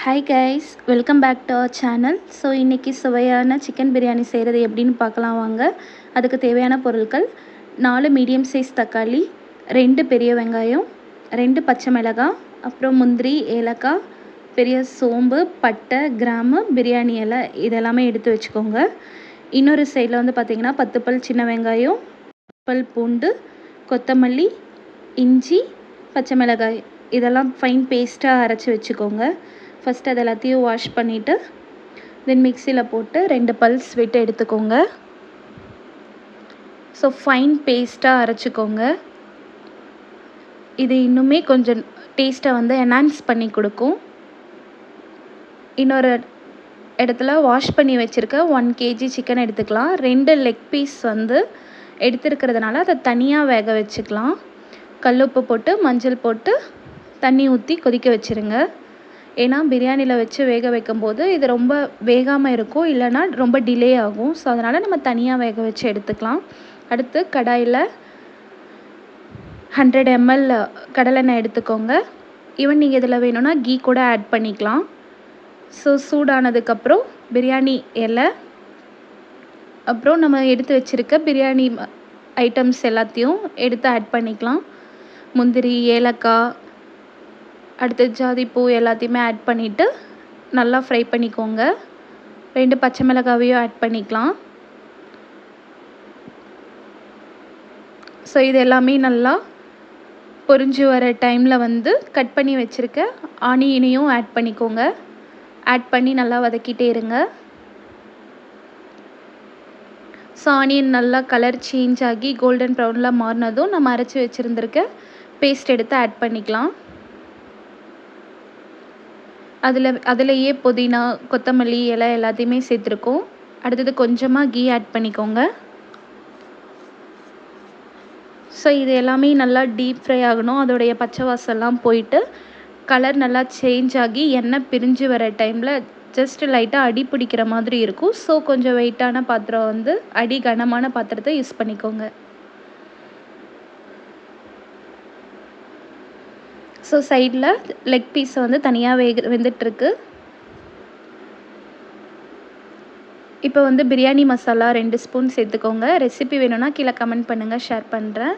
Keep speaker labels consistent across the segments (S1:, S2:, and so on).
S1: Hi guys, welcome back to our channel. So இன்றைக்கி சுவையான chicken biryani செய்கிறது எப்படின்னு பார்க்கலாம் வாங்க. அதுக்கு தேவையான பொருட்கள்: 4 மீடியம் சைஸ் தக்காளி, 2 பெரிய வெங்காயம், 2 பச்சை மிளகாய், அப்புறம் முந்திரி, ஏலக்காய், பெரிய சோம்பு, பட்டை, கிராம்பு, பிரியாணி இலை இதெல்லாமே எடுத்து வச்சுக்கோங்க. இன்னொரு சைடில் வந்து பார்த்திங்கன்னா 10 பல் சின்ன வெங்காயம், பல் பூண்டு, கொத்தமல்லி, இஞ்சி, பச்சை மிளகாய் இதெல்லாம் ஃபைன் பேஸ்ட்டாக அரைச்சி வச்சுக்கோங்க. ஃபஸ்ட் அது எல்லாத்தையும் வாஷ் பண்ணிவிட்டு தென் மிக்சியில் போட்டு 2 பல்ஸ் விட்டு எடுத்துக்கோங்க. ஸோ ஃபைன் பேஸ்ட்டாக அரைச்சிக்கோங்க. இது இன்னுமே கொஞ்சம் டேஸ்ட்டை வந்து என்ஹான்ஸ் பண்ணி கொடுக்கும். இன்னொரு இடத்துல வாஷ் பண்ணி வச்சுருக்க 1 kg சிக்கன் எடுத்துக்கலாம். 2 லெக் பீஸ் வந்து எடுத்துருக்கிறதுனால அதை தனியாக வேக வச்சுக்கலாம். கல்லுப்பு போட்டு மஞ்சள் போட்டு தண்ணி ஊற்றி கொதிக்க வச்சுருங்க. ஏன்னா பிரியாணியில் வச்சு வேக வைக்கும்போது இது ரொம்ப வேகாமல் இருக்கும், இல்லைனா ரொம்ப டிலே ஆகும். ஸோ அதனால் நம்ம தனியாக வேக வச்சு எடுத்துக்கலாம். அடுத்து கடாயில் 100 ml கடலெண்ணெய் எடுத்துக்கோங்க. ஈவன் நீங்கள் இதில் வேணும்னா கீ கூட ஆட் பண்ணிக்கலாம். ஸோ சூடானதுக்கப்புறம் பிரியாணி இலை, அப்புறம் நம்ம எடுத்து வச்சுருக்க பிரியாணி ஐட்டம்ஸ் எல்லாத்தையும் எடுத்து ஆட் பண்ணிக்கலாம். முந்திரி, ஏலக்காய், அடுத்து ஜாதிப்பூ எல்லாத்தையுமே ஆட் பண்ணிவிட்டு நல்லா ஃப்ரை பண்ணிக்கோங்க. 2 பச்சை மிளகாவையும் ஆட் பண்ணிக்கலாம். ஸோ இது எல்லாமே நல்லா பொரிஞ்சு வர டைமில் வந்து கட் பண்ணி வச்சுருக்க ஆனியனையும் ஆட் பண்ணிக்கோங்க. ஆட் பண்ணி நல்லா வதக்கிட்டே இருங்க. ஸோ ஆனியன் நல்லா கலர் சேஞ்ச் ஆகி கோல்டன் ப்ரௌனில் மாறினதும் நம்ம அரைச்சி வச்சுருந்துருக்க பேஸ்ட் எடுத்து ஆட் பண்ணிக்கலாம். அதிலேயே புதினா, கொத்தமல்லி இலை எல்லாத்தையுமே சேர்த்துருக்கோம். அடுத்தது கொஞ்சமாக கீ ஆட் பண்ணிக்கோங்க. ஸோ இது எல்லாமே நல்லா டீப் ஃப்ரை ஆகணும். அதோடைய பச்சை வாசம்லாம் போயிட்டு கலர் நல்லா சேஞ்ச் ஆகி எண்ணெய் பிரிஞ்சு வர டைமில் ஜஸ்ட் லைட்டாக அடி பிடிக்கிற மாதிரி இருக்கும். ஸோ கொஞ்சம் வெயிட்டான பாத்திரம் வந்து கனமான பாத்திரத்தை யூஸ் பண்ணிக்கோங்க. ஸோ சைடில் லெக் பீஸை வந்து தனியாக வெந்துட்டுருக்கு. இப்போ வந்து பிரியாணி மசாலா 2 ஸ்பூன் சேர்த்துக்கோங்க. ரெசிபி வேணும்னா கீழே கமெண்ட் பண்ணுங்கள், ஷேர் பண்ணுறேன்.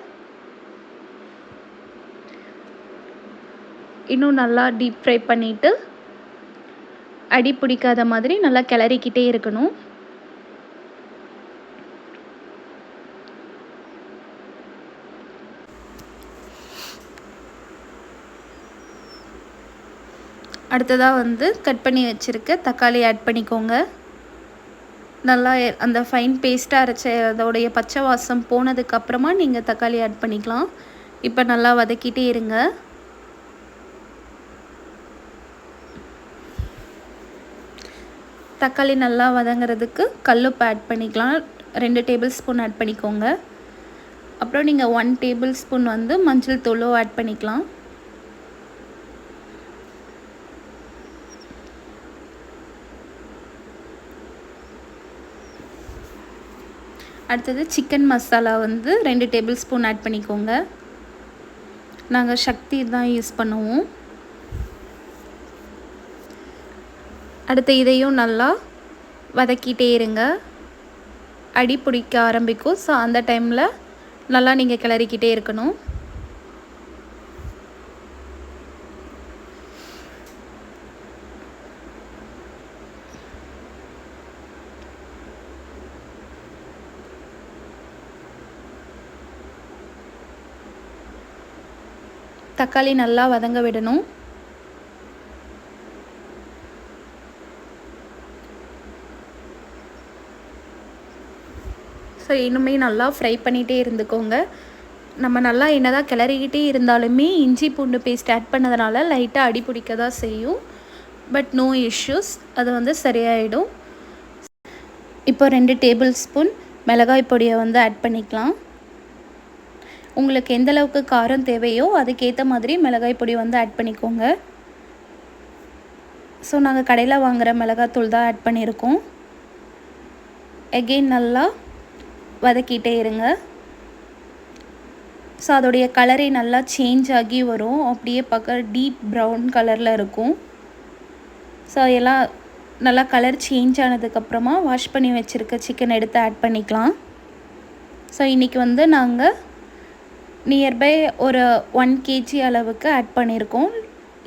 S1: இன்னும் நல்லா டீப் ஃப்ரை பண்ணிவிட்டு அடி பிடிக்காத மாதிரி நல்லா கிளறிக்கிட்டே இருக்கணும். அடுத்ததாக வந்து கட் பண்ணி வச்சுருக்க தக்காளி ஆட் பண்ணிக்கோங்க. நல்லா அந்த ஃபைன் பேஸ்ட்டாக அரைச்ச அதோடைய பச்சை வாசம் போனதுக்கப்புறமா நீங்கள் தக்காளி ஆட் பண்ணிக்கலாம். இப்போ நல்லா வதக்கிட்டே இருங்க. தக்காளி நல்லா வதங்கிறதுக்கு கல்லுப்பு ஆட் பண்ணிக்கலாம். 2 டேபிள் ஸ்பூன் ஆட் பண்ணிக்கோங்க. அப்புறம் நீங்கள் 1 டேபிள் ஸ்பூன் வந்து மஞ்சள் தூளும் ஆட் பண்ணிக்கலாம். அடுத்தது சிக்கன் மசாலா வந்து 2 டேபிள் ஸ்பூன் ஆட் பண்ணிக்கோங்க. நாங்கள் சக்தி தான் யூஸ் பண்ணுவோம். அடுத்து இதையும் நல்லா வதக்கிட்டே இருங்க. அடி பிடிக்க ஆரம்பிக்கும். ஸோ அந்த டைமில் நல்லா நீங்கள் கிளறிக்கிட்டே இருக்கணும். தக்காளி நல்லா வதங்க விடணும். ஸோ இன்னுமே நல்லா ஃப்ரை பண்ணிகிட்டே இருந்துக்கோங்க. நம்ம நல்லா என்னதான் கிளறிக்கிட்டே இருந்தாலுமே இஞ்சி பூண்டு பேஸ்ட் ஆட் பண்ணதுனால லைட்டாக அடி பிடிக்க தான் செய்யும். பட் நோ இஷ்யூஸ், அது வந்து சரியாயிடும். இப்போ 2 டேபிள் ஸ்பூன் மிளகாய் பொடியை வந்து ஆட் பண்ணிக்கலாம். உங்களுக்கு எந்த அளவுக்கு காரம் தேவையோ அதுக்கேற்ற மாதிரி மிளகாய் பொடி வந்து ஆட் பண்ணிக்கோங்க. ஸோ நாங்கள் கடையில் வாங்குகிற மிளகாத்தூள் தான் ஆட் பண்ணியிருக்கோம். எகெயின் நல்லா வதக்கிட்டே இருங்க. ஸோ அதோடைய கலரே நல்லா சேஞ்ச் ஆகி வரும். அப்படியே பார்க்க டீப் ப்ரௌன் கலரில் இருக்கும். ஸோ எல்லாம் நல்லா கலர் சேஞ்ச் ஆனதுக்கப்புறமா வாஷ் பண்ணி வச்சுருக்க சிக்கன் எடுத்து ஆட் பண்ணிக்கலாம். ஸோ இன்றைக்கி வந்து நாங்கள் நியர்பை ஒரு 1 kg அளவுக்கு ஆட் பண்ணியிருக்கோம்.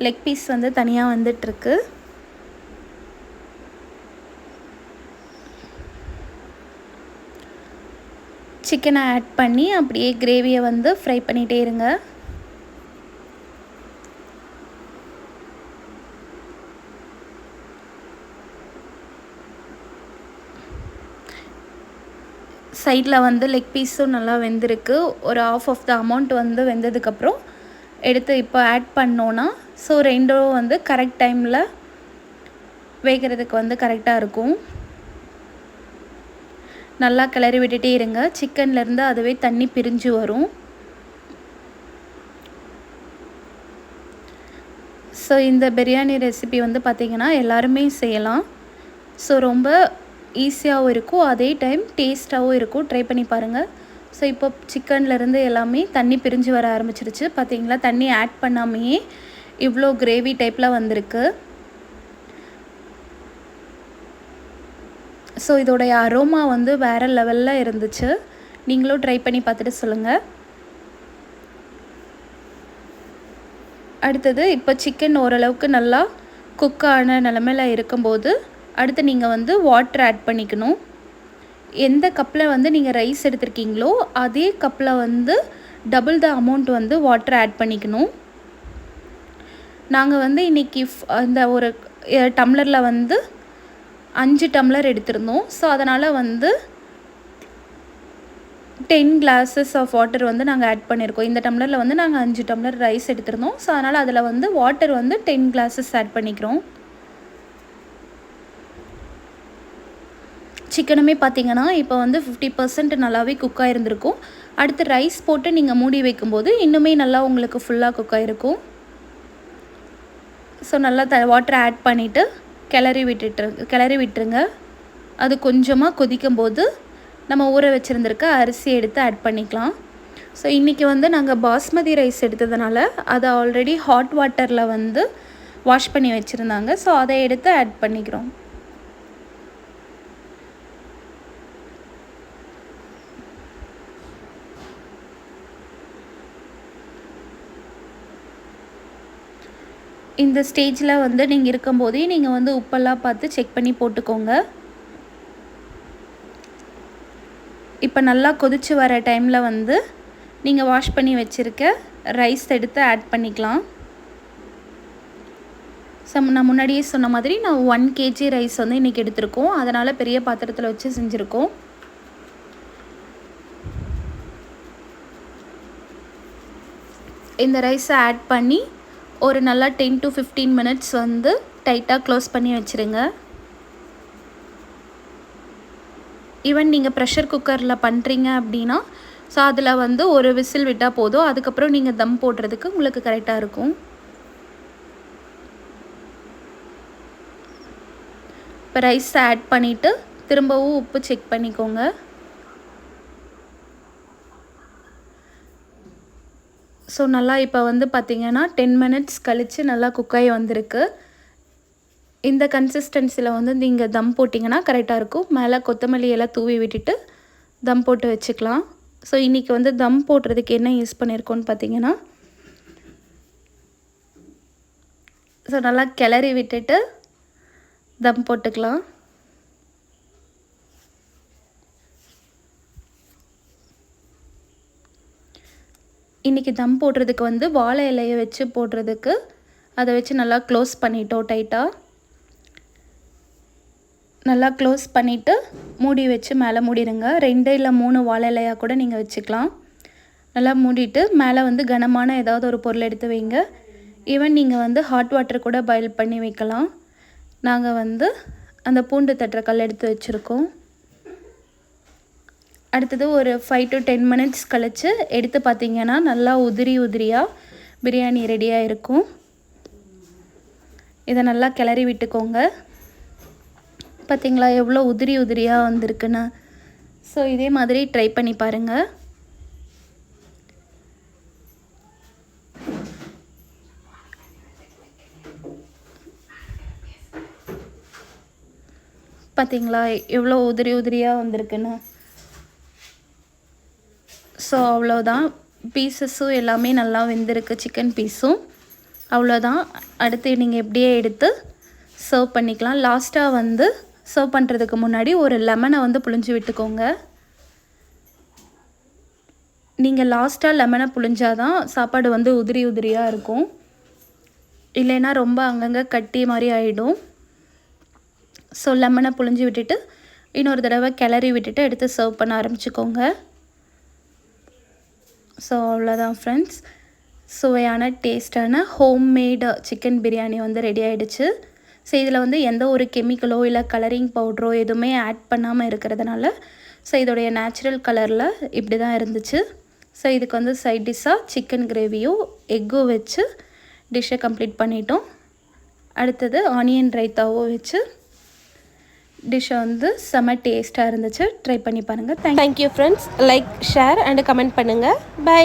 S1: லெக் பீஸ் வந்து தனியாக வந்துட்டுருக்கு. சிக்கனை ஆட் பண்ணி அப்படியே கிரேவியை வந்து ஃப்ரை பண்ணிகிட்டே இருங்க. சைடில் வந்து லெக் பீஸும் நல்லா வெந்திருக்கு. ஒரு ½ ஆஃப் த அமௌண்ட் வந்து வெந்ததுக்கப்புறம் எடுத்து இப்போ ஆட் பண்ணோன்னா ஸோ ரெண்டும் வந்து கரெக்ட் டைமில் வேகிறதுக்கு வந்து கரெக்டாக இருக்கும். நல்லா கிளறி விட்டுட்டே இருங்க. சிக்கன்லேருந்து அதுவே தண்ணி பிரிஞ்சு வரும். ஸோ இந்த பிரியாணி ரெசிபி வந்து பார்த்திங்கன்னா எல்லாருமே செய்யலாம். ஸோ ரொம்ப ஈஸியாகவும் இருக்கும், அதே டைம் டேஸ்ட்டாகவும் இருக்கும். ட்ரை பண்ணி பாருங்கள். ஸோ இப்போ சிக்கன்லேருந்து எல்லாமே தண்ணி பிரிஞ்சு வர ஆரம்பிச்சிருச்சு. பார்த்திங்களா, தண்ணி ஆட் பண்ணாமையே இவ்வளோ கிரேவி டைப்பில் வந்திருக்கு. ஸோ இதோடைய அரோமா வந்து வேறு லெவலில் இருந்துச்சு. நீங்களும் ட்ரை பண்ணி பார்த்துட்டு சொல்லுங்கள். அடுத்தது இப்போ சிக்கன் ஓரளவுக்கு நல்லா குக்கான நிலமையில் இருக்கும்போது அடுத்து நீங்கள் வந்து வாட்டர் ஆட் பண்ணிக்கணும். எந்த கப்பில் வந்து நீங்கள் ரைஸ் எடுத்துருக்கீங்களோ அதே கப்பில் வந்து டபுள் த அமௌண்ட் வந்து வாட்டர் ஆட் பண்ணிக்கணும். நாங்கள் வந்து இன்றைக்கி இந்த ஒரு டம்ளரில் வந்து 5 டம்ளர் எடுத்திருந்தோம். ஸோ அதனால் வந்து 10 glasses ஆஃப் வாட்டர் வந்து நாங்கள் ஆட் பண்ணியிருக்கோம். இந்த டம்ளரில் வந்து நாங்கள் 5 டம்ளர் ரைஸ் எடுத்திருந்தோம். ஸோ அதனால் அதில் வந்து வாட்டர் வந்து 10 glasses ஆட் பண்ணிக்கிறோம். சிக்கனுமே பார்த்திங்கன்னா இப்போ வந்து 50% நல்லாவே குக்காக இருந்திருக்கும். அடுத்து ரைஸ் போட்டு நீங்கள் மூடி வைக்கும்போது இன்னுமே நல்லா உங்களுக்கு ஃபுல்லாக குக்காக இருக்கும். ஸோ நல்லா வாட்டர் ஆட் பண்ணிவிட்டு கிளறி விட்டுருங்க. அது கொஞ்சமாக கொதிக்கும்போது நம்ம ஊற வச்சுருந்துருக்க அரிசி எடுத்து ஆட் பண்ணிக்கலாம். ஸோ இன்றைக்கி வந்து நாங்கள் பாஸ்மதி ரைஸ் எடுத்ததுனால அதை ஆல்ரெடி ஹாட் வாட்டரில் வந்து வாஷ் பண்ணி வச்சுருந்தாங்க. ஸோ அதை எடுத்து ஆட் பண்ணிக்கிறோம். இந்த ஸ்டேஜில் வந்து நீங்கள் இருக்கும்போதே நீங்கள் வந்து உப்பெல்லாம் பார்த்து செக் பண்ணி போட்டுக்கோங்க. இப்போ நல்லா கொதித்து வர டைமில் வந்து நீங்கள் வாஷ் பண்ணி வச்சுருக்க ரைஸ் எடுத்து ஆட் பண்ணிக்கலாம். நான் முன்னாடியே சொன்ன மாதிரி நான் 1 kg ரைஸ் வந்து இன்றைக்கி எடுத்திருக்கோம். அதனால் பெரிய பாத்திரத்தில் வச்சு செஞ்சுருக்கோம். இந்த ரைஸை ஆட் பண்ணி ஒரு நல்லா 10 to 15 minutes வந்து டைட்டாக க்ளோஸ் பண்ணி வச்சுருங்க. ஈவன் நீங்கள் ப்ரெஷர் குக்கரில் பண்ணுறீங்க அப்படின்னா ஸோ அதில் வந்து ஒரு விசில் விட்டால் போதும். அதுக்கப்புறம் நீங்கள் தம் போடுறதுக்கு உங்களுக்கு கரெக்டாக இருக்கும். இப்போ ரைஸை ஆட் பண்ணிவிட்டு திரும்பவும் உப்பு செக் பண்ணிக்கோங்க. ஸோ நல்லா இப்போ வந்து பார்த்திங்கன்னா 10 minutes கழித்து நல்லா குக்காகி வந்திருக்கு. இந்த கன்சிஸ்டன்சியில் வந்து நீங்கள் தம் போட்டிங்கன்னா கரெக்டாக இருக்கும். மேலே கொத்தமல்லி எல்லாம் தூவி விட்டுட்டு தம் போட்டு வச்சுக்கலாம். ஸோ இன்றைக்கி வந்து தம் போடுறதுக்கு என்ன யூஸ் பண்ணியிருக்கோன்னு பார்த்திங்கன்னா ஸோ நல்லா கிளறி விட்டுட்டு தம் போட்டுக்கலாம். இன்றைக்கி தம் போடுறதுக்கு வந்து வாழை இலையை வச்சு போடுறதுக்கு அதை வச்சு நல்லா க்ளோஸ் பண்ணிட்டோம். டைட்டாக நல்லா க்ளோஸ் பண்ணிவிட்டு மூடி வச்சு மேலே மூடிடுங்க. 2 இல்லை 3 வாழை இலையாக கூட நீங்கள் வச்சுக்கலாம். நல்லா மூடிட்டு மேலே வந்து கனமான ஏதாவது ஒரு பொருள் எடுத்து வைங்க. ஈவன் நீங்கள் வந்து ஹாட் வாட்டர் கூட பாயில் பண்ணி வைக்கலாம். நாங்கள் வந்து அந்த பூண்டு தட்டுற கல் எடுத்து வச்சுருக்கோம். அடுத்தது ஒரு 5 to 10 minutes கழித்து எடுத்து பார்த்திங்கன்னா நல்லா உதிரியாக பிரியாணி ரெடியாக இருக்கும். இதை நல்லா கிளறி விட்டுக்கோங்க. பார்த்திங்களா எவ்வளோ உதிரியாக வந்திருக்குன்னு. ஸோ இதே மாதிரி ட்ரை பண்ணி பாருங்கள். பார்த்தீங்களா எவ்வளோ உதிரி உதிரியாக வந்திருக்குன்னு. ஸோ அவ்வளோதான், பீசஸும் எல்லாமே நல்லா வெந்திருக்கு, சிக்கன் பீஸும். அவ்வளோதான். அடுத்து நீங்கள் எப்படியே எடுத்து சர்வ் பண்ணிக்கலாம். லாஸ்ட்டாக வந்து சர்வ் பண்ணுறதுக்கு முன்னாடி ஒரு லெமனை வந்து புழிஞ்சு விட்டுக்கோங்க. நீங்கள் லாஸ்ட்டாக லெமனை புழிஞ்சாதான் சாப்பாடு வந்து உதிரி உதிரியாக இருக்கும், இல்லைன்னா ரொம்ப அங்கங்கே கட்டி மாதிரி ஆகிடும். ஸோ லெமனை புழிஞ்சு விட்டுட்டு இன்னொரு தடவை கிளறி விட்டுட்டு எடுத்து சர்வ் பண்ண ஆரம்பிச்சுக்கோங்க. ஸோ அவ்வளோதான் ஃப்ரெண்ட்ஸ், சுவையான டேஸ்டான ஹோம்மேடு சிக்கன் பிரியாணி வந்து ரெடி ஆகிடுச்சு. ஸோ இதில் வந்து எந்த ஒரு கெமிக்கலோ இல்லை கலரிங் பவுட்ரோ எதுவுமே ஆட் பண்ணாமல் இருக்கிறதுனால ஸோ இதோடைய நேச்சுரல் கலரில் இப்படி தான் இருந்துச்சு. ஸோ இதுக்கு வந்து சைட் டிஷ்ஷாக சிக்கன் கிரேவியும் எக்கும் வச்சு டிஷ்ஷை கம்ப்ளீட் பண்ணிட்டோம். அடுத்தது ஆனியன் ரைத்தாவும் வச்சு டிஷ்ஷை வந்து செம்ம டேஸ்ட்டாக இருந்துச்சு. ட்ரை பண்ணி பாருங்கள். Thank you friends. Like, share and comment பண்ணுங்கள். பை.